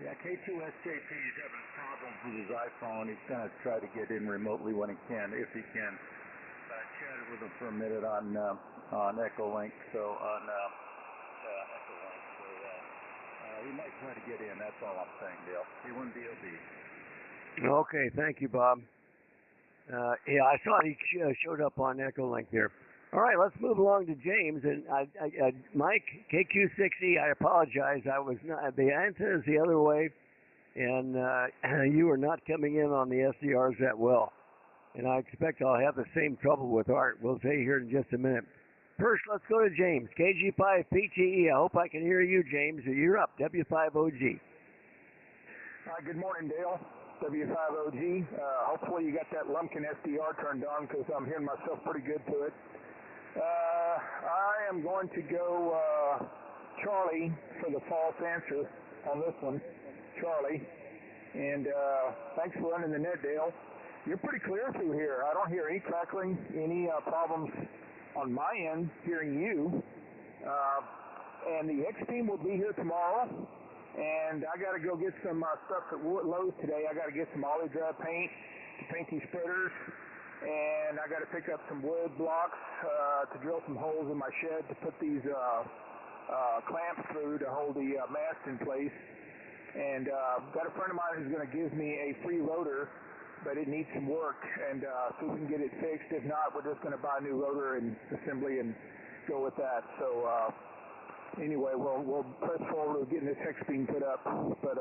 Yeah, K2SJP is having problems with his iPhone. He's going to try to get in remotely when he can, if he can. I chatted with him for a minute on Echolink, he might try to get in. That's all I'm saying, Dale. K1BOB. Okay, thank you, Bob. Yeah, I saw he showed up on Echolink there. All right, let's move along to James. And Mike, KQ60, I apologize. I was not, the antenna's the other way, and you were not coming in on the SDRs that well. And I expect I'll have the same trouble with Art. We'll say here in just a minute. First, let's go to James. KG5PTE. I hope I can hear you, James. You're up. W5OG. Good morning, Dale. W5OG. Hopefully you got that Lumpkin SDR turned on because I'm hearing myself pretty good to it. I am going to go Charlie for the false answer on this one. Charlie. And thanks for running the net, Dale. You're pretty clear through here. I don't hear any crackling, any problems on my end hearing you. And the X team will be here tomorrow. And I got to go get some stuff at Lowe's today. I got to get some olive drab paint to paint these spreaders. And I got to pick up some wood blocks to drill some holes in my shed to put these clamps through to hold the mast in place. And got a friend of mine who's going to give me a free rotor, but it needs some work, and so we can get it fixed. If not, we're just going to buy a new rotor and assembly and go with that. So anyway, we'll press forward with getting this hex beam put up. But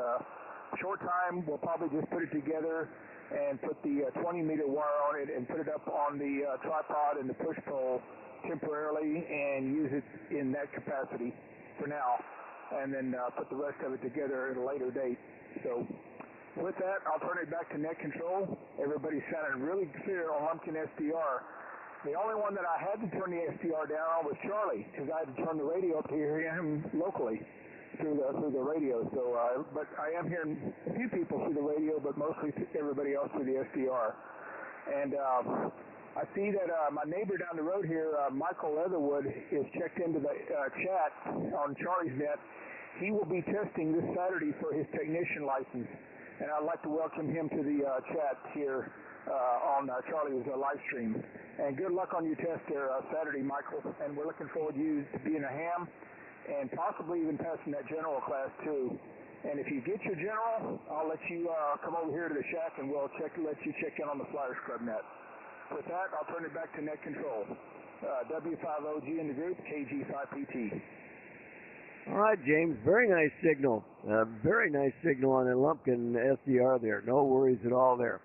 short time, we'll probably just put it together and put the 20-meter wire on it and put it up on the tripod and the push pole temporarily and use it in that capacity for now, and then put the rest of it together at a later date. So with that, I'll turn it back to net control. Everybody sounded really clear on Lumpkin SDR. The only one that I had to turn the SDR down on was Charlie, because I had to turn the radio up to hear him locally through the radio. So, but I am hearing a few people through the radio, but mostly everybody else through the SDR. And I see that my neighbor down the road here, Michael Leatherwood, is checked into the chat on Charlie's net. He will be testing this Saturday for his technician license. And I'd like to welcome him to the chat here on Charlie's live stream. And good luck on your test there Saturday, Michael. And we're looking forward to you to being a ham and possibly even passing that general class too. And if you get your general, I'll let you come over here to the shack and we'll let you check in on the Flyers Club net. With that, I'll turn it back to net control. W5OG in the group, KG5PT. All right, James. Very nice signal. Very nice signal on the Lumpkin SDR there. No worries at all there.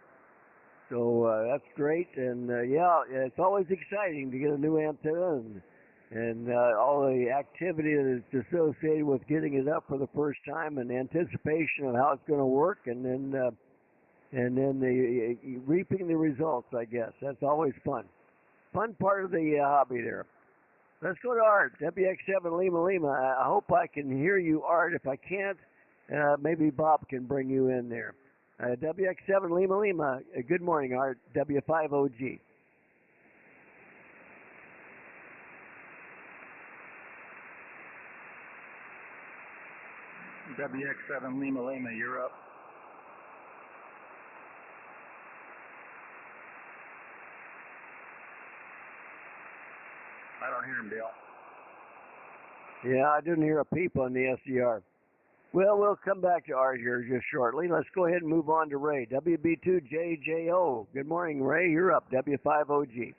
So that's great. And yeah, it's always exciting to get a new antenna and all the activity that is associated with getting it up for the first time and anticipation of how it's going to work, and then the reaping the results. I guess that's always fun. Fun part of the hobby there. Let's go to Art, WX7 Lima Lima. I hope I can hear you, Art. If I can't, maybe Bob can bring you in there. WX7 Lima Lima, good morning, Art, W5OG. WX7 Lima Lima, you're up. I don't hear him, Dale. Yeah, I didn't hear a peep on the SDR. Well, we'll come back to Art here just shortly. Let's go ahead and move on to Ray. WB2JJO. Good morning, Ray. You're up. W5OG.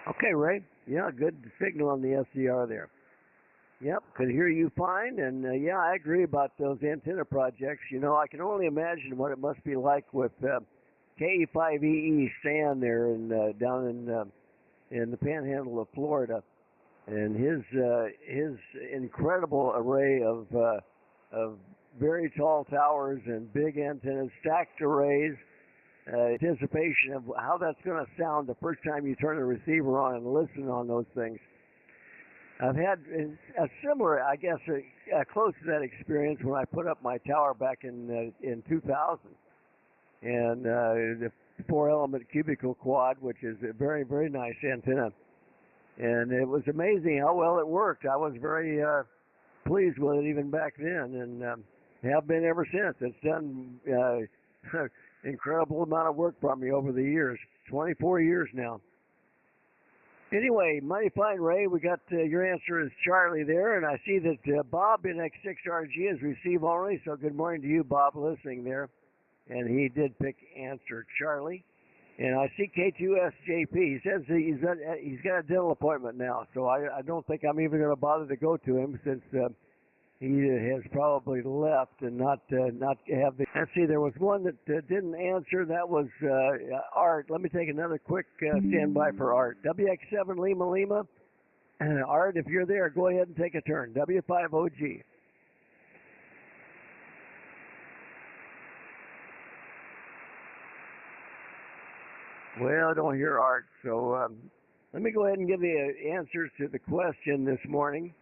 Okay, Ray. Yeah, good signal on the SDR there. Yep, could hear you fine, and yeah, I agree about those antenna projects. You know, I can only imagine what it must be like with K4YDB Stan there down in the Panhandle of Florida, and his incredible array of very tall towers and big antennas, stacked arrays. Anticipation of how that's going to sound the first time you turn the receiver on and listen on those things. I've had a similar, I guess, close to that experience when I put up my tower back in 2000, and the 4-element cubical quad, which is a very, very nice antenna, and it was amazing how well it worked. I was very pleased with it even back then, and have been ever since. It's done incredible amount of work for me over the years, 24 years now. Anyway, mighty fine, Ray. We got your answer is Charlie there, and I see that Bob in X6RG is receive only, so good morning to you, Bob, listening there. And he did pick answer Charlie. And I see K2SJP. He says he's got a dental appointment now, so I don't think I'm even going to bother to go to him since he has probably left and not have the. Let's see, there was one that didn't answer. That was Art. Let me take another quick standby for Art. WX7 Lima Lima. Art, if you're there, go ahead and take a turn. W5OG. Well, I don't hear Art, so let me go ahead and give the answers to the question this morning.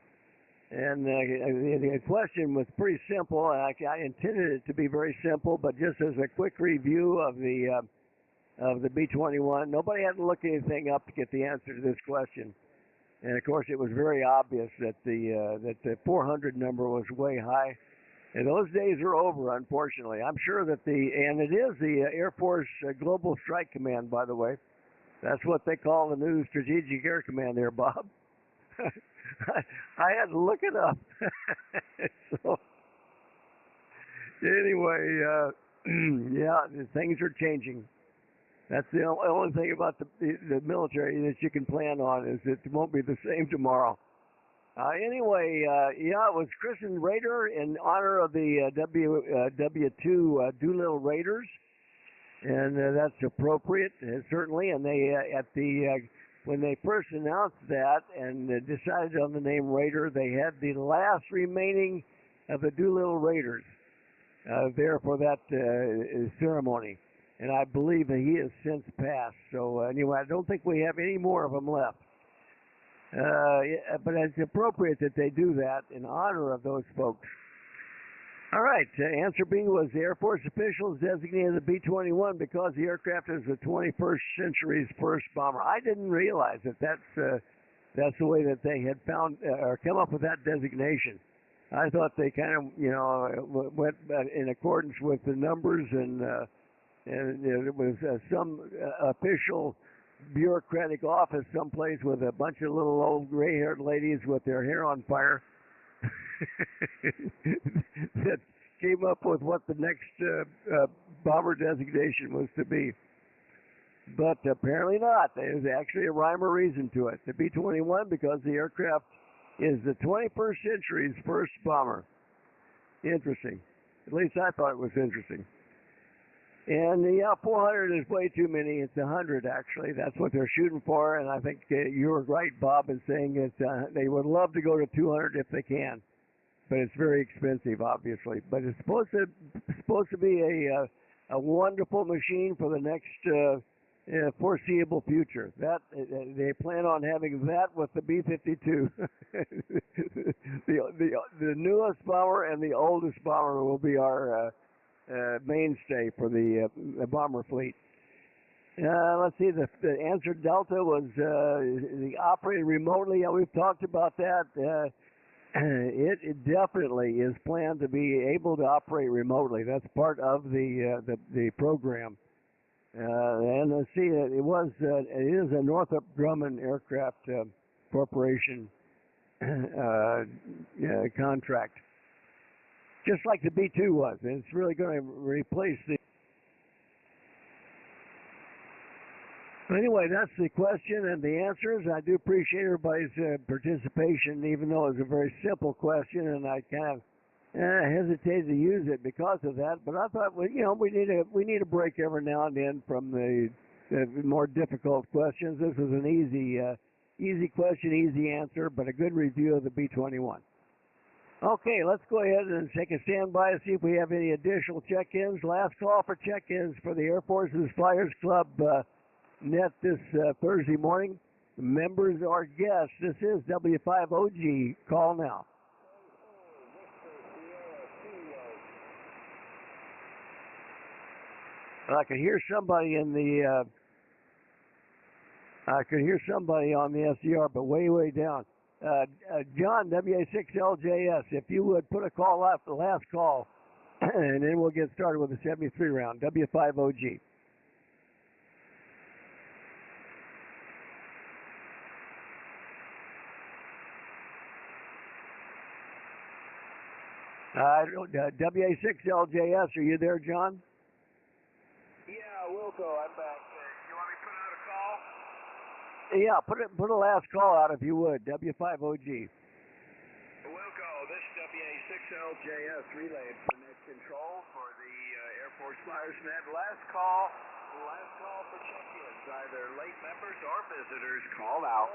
And the question was pretty simple. I intended it to be very simple, but just as a quick review of the B-21, nobody had to look anything up to get the answer to this question. And of course, it was very obvious that the 400 number was way high. And those days are over, unfortunately. I'm sure that and it is the Air Force Global Strike Command, by the way. That's what they call the new Strategic Air Command there, Bob. I had to look it up. So, anyway, yeah, things are changing. That's the only thing about the military that you can plan on is it won't be the same tomorrow. Anyway, yeah, it was christened Raider in honor of the W2 Doolittle Raiders, and that's appropriate, certainly. And they when they first announced that and decided on the name Raider, they had the last remaining of the Doolittle Raiders there for that ceremony. And I believe that he has since passed. So anyway, I don't think we have any more of them left. But it's appropriate that they do that in honor of those folks. All right, answer B was the Air Force officials designated the B-21 because the aircraft is the 21st century's first bomber. I didn't realize that that's the way that they had found or come up with that designation. I thought they kind of, went in accordance with the numbers and it was some official bureaucratic office someplace with a bunch of little old gray-haired ladies with their hair on fire that came up with what the next bomber designation was to be. But apparently not. There's actually a rhyme or reason to it. The B-21 because the aircraft is the 21st century's first bomber. Interesting. At least I thought it was interesting. And yeah, 400 is way too many. It's 100 actually. That's what they're shooting for. And I think you were right, Bob, in saying that they would love to go to 200 if they can, but it's very expensive, obviously. But it's supposed to be a wonderful machine for the next foreseeable future. That they plan on having that with the B-52. the newest bomber and the oldest bomber will be our mainstay for the bomber fleet. Let's see, the answer Delta was the operated remotely. Yeah, we've talked about that. It definitely is planned to be able to operate remotely. That's part of the program. And let's see, it is a Northrop Grumman Aircraft Corporation contract. Just like the B-2 was. And it's really going to replace the... Anyway, that's the question and the answers. I do appreciate everybody's participation, even though it was a very simple question, and I kind of hesitated to use it because of that. But I thought, well, we need a break every now and then from the more difficult questions. This was an easy question, easy answer, but a good review of the B-21. Okay, let's go ahead and take a standby and see if we have any additional check-ins. Last call for check-ins for the Air Force's Flyers Club net this Thursday morning. Members or guests, this is W5OG. Call now. I could hear somebody on the SDR, but way down. John, WA6LJS, if you would put a call out for the last call, and then we'll get started with the 73 round. W5OG. WA6LJS, are you there, John? Yeah, Wilco, I'm back. You want me to put out a call? Yeah, put a last call out if you would. W5OG. Wilco, this is WA6LJS relay for net control for the Air Force Flyers net. Last call for check-ins, either late members or visitors. Call now.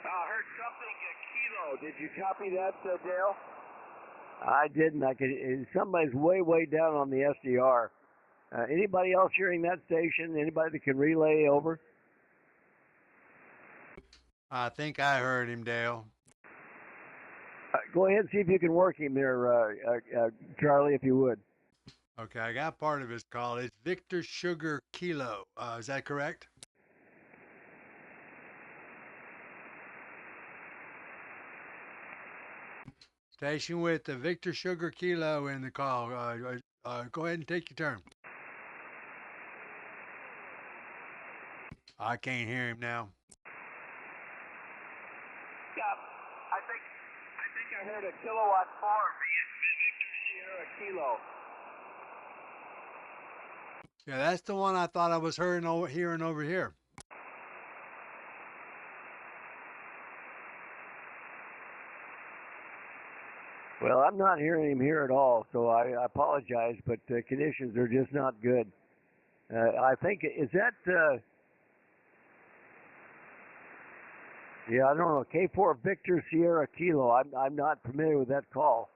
I heard something, kilo. Did you copy that, Dale? I didn't. Somebody's way down on the SDR. Anybody else hearing that station? Anybody that can relay over? I think I heard him, Dale. Go ahead and see if you can work him there, Charlie, if you would. Okay, I got part of his call. It's Victor Sugar Kilo. Is that correct? Station with the Victor Sugar Kilo in the call. Go ahead and take your turn. I can't hear him now. Yeah, I think I heard a kilowatt 4 Victor Sierra Kilo. Yeah, that's the one I thought I was hearing over here. Well, I'm not hearing him here at all, so I apologize, but conditions are just not good. I think, is that, yeah, I don't know, K4 Victor Sierra Kilo. I'm not familiar with that call,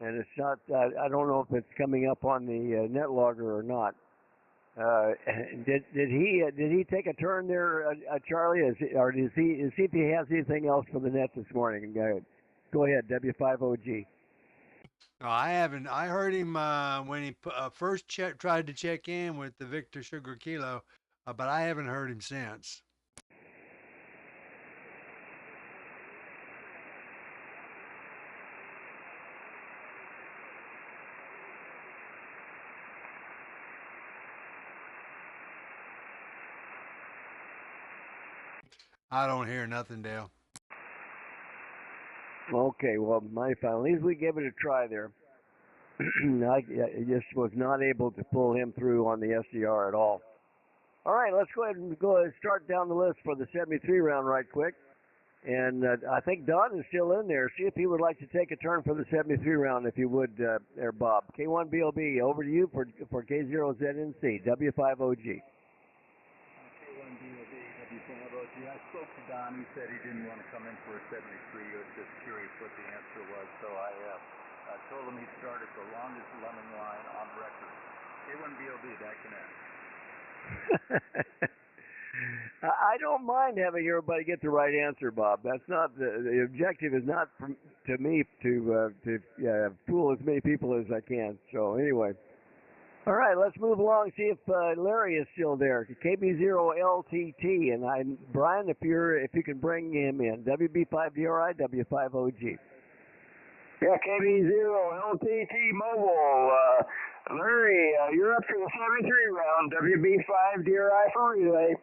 and it's not, I don't know if it's coming up on the net logger or not. Did he take a turn there, Charlie, or is he see if he has anything else for the net this morning? Go ahead, W5OG. No, I haven't. I heard him when he first tried to check in with the Victor Sugar Kilo, but I haven't heard him since. I don't hear nothing, Dale. Okay, well, mighty fine. At least we gave it a try there. I just was not able to pull him through on the SDR at all. All right, let's go ahead and start down the list for the 73 round right quick. And I think Don is still in there. See if he would like to take a turn for the 73 round, if you would, there, Bob. K1BOB, over to you for K0ZNC, W5OG. I spoke to Don. He said he didn't want to come in for a 73. He was just curious what the answer was. So I told him he'd start at the longest lemming line on record. K1BOB, back to net. I don't mind having everybody get the right answer, Bob. That's not the objective. Is not to me to fool as many people as I can. So anyway. All right, let's move along. See if Larry is still there. KB0LTT, and Brian, if you can bring him in. WB5DRI, W5OG. Yeah, KB0LTT mobile. Larry, you're up for the 73 round. WB5DRI for relay.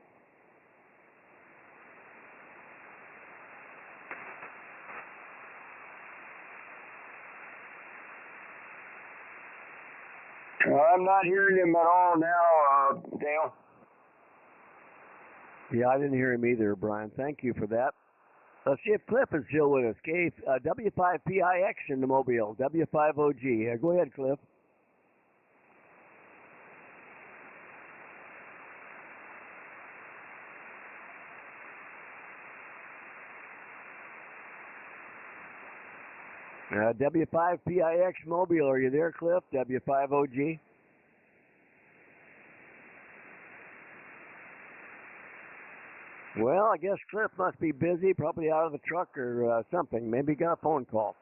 I'm not hearing him at all now, Dale. Yeah, I didn't hear him either, Brian. Thank you for that. Let's see if Cliff is still with us. W5PIX in the Mobile, W5OG. Go ahead, Cliff. W5PIX Mobile, are you there, Cliff? W5OG? Well, I guess Cliff must be busy, probably out of the truck or something. Maybe got a phone call.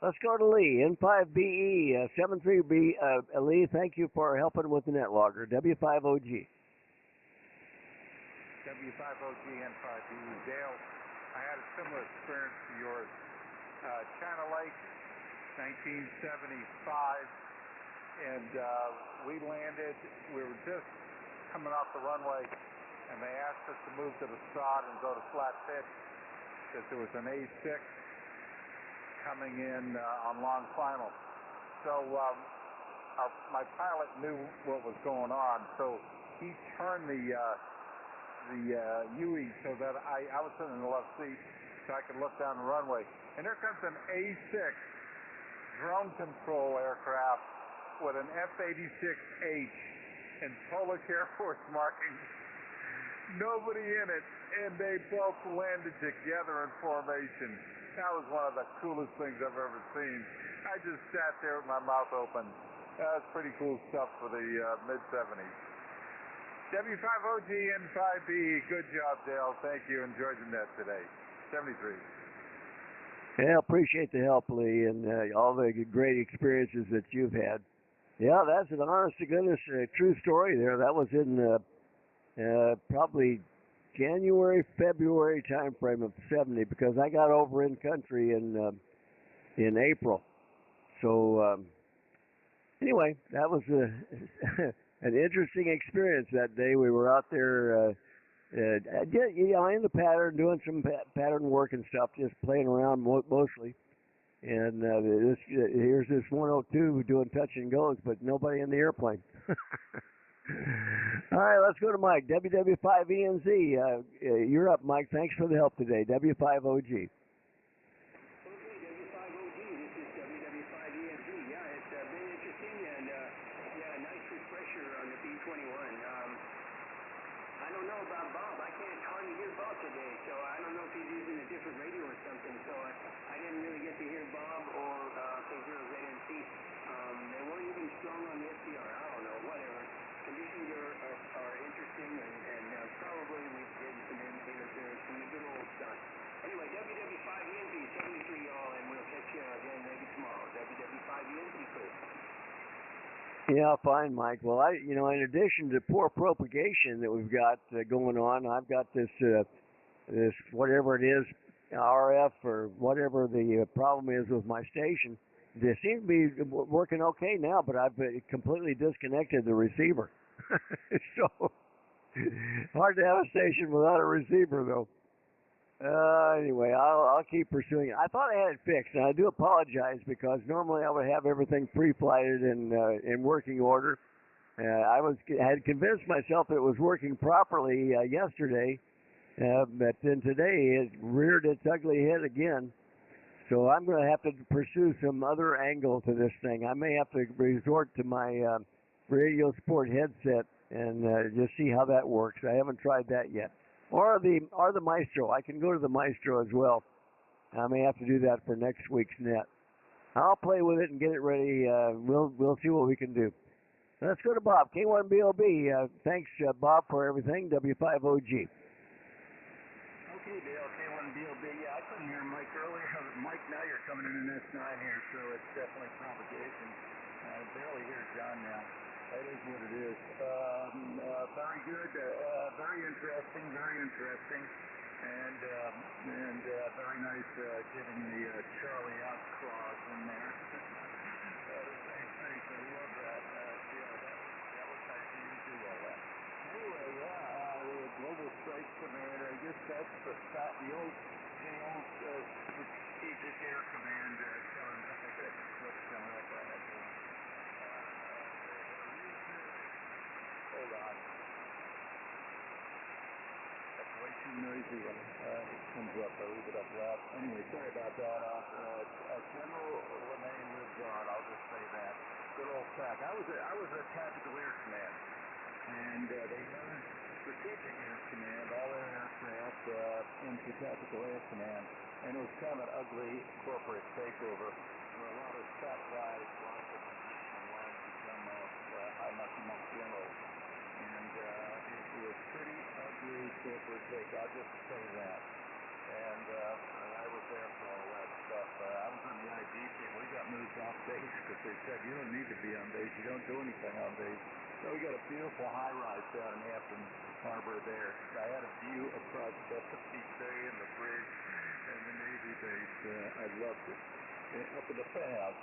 Let's go to Lee, N5BE, 73B. Lee, thank you for helping with the net logger, W5OG. W5OG N5BE. Dale, I had a similar experience to yours. China Lake, 1975, and we landed. We were just coming off the runway, and they asked us to move to the sod and go to flat pitch because there was an A6 coming in on long final. So my pilot knew what was going on, so he turned the UE so that I was sitting in the left seat so I could look down the runway. And there comes an A6 drone control aircraft with an F-86H and Polish Air Force markings. Nobody in it, and they both landed together in formation. That was one of the coolest things I've ever seen. I just sat there with my mouth open. That's pretty cool stuff for the mid-70s. W5OG N5B, good job, Dale. Thank you. Enjoyed the net today. 73. Yeah, appreciate the help, Lee, and all the great experiences that you've had. Yeah, that's an honest-to-goodness true story there. That was in probably January, February time frame of 70, because I got over in country in April. So anyway, that was an interesting experience that day. We were out there in the pattern, doing some pattern work and stuff, just playing around mostly. And here's this 102 doing touch and goes, but nobody in the airplane. All right, let's go to Mike, WW5ENZ. You're up, Mike. Thanks for the help today, W5OG. Yeah, fine, Mike. Well, in addition to poor propagation that we've got going on, I've got this whatever it is, RF or whatever the problem is with my station. They seem to be working okay now, but I've completely disconnected the receiver. So hard to have a station without a receiver, though. Anyway, I'll keep pursuing it. I thought I had it fixed, and I do apologize because normally I would have everything pre-flighted and in working order. I had convinced myself that it was working properly yesterday, but then today it reared its ugly head again. So I'm going to have to pursue some other angle to this thing. I may have to resort to my radio sport headset and just see how that works. I haven't tried that yet. Or the Maestro. I can go to the Maestro as well. I may have to do that for next week's net. I'll play with it and get it ready. We'll see what we can do. Let's go to Bob, K1BOB. Thanks, Bob, for everything. W5OG. Okay, Dale, K1BOB. Yeah, I couldn't hear Mike earlier. Mike, now you're coming in an S9 here, so it's definitely propagation. I barely hear John now. That is what it is. Very good, very interesting, and very nice getting the Charlie out clause in there. Thanks, I love that. That was nice of you to do all that. Anyway, the Global Strike Command, I guess that's the old Strategic Air Command what's coming up on that one. see when it comes up. I leave it up left. Anyway, sorry about that. General LeMay lives on. I'll just say that. Good old SAC. I was a tactical air command, and they moved strategic air command, all their aircraft, into tactical air command, and it was kind of an ugly corporate takeover where a lot of SAC guys lost their position and wanted to become high maximum generals. And it was pretty ugly corporate take. I'll just say that. And I was there for all that stuff. I was on the ID team. We got moved off base because they said, you don't need to be on base. You don't do anything on base. So we got a beautiful high rise down in Hampton Harbor there. I had a view across Chesapeake Bay and the bridge and the Navy base. I loved it. Up at the Fed House.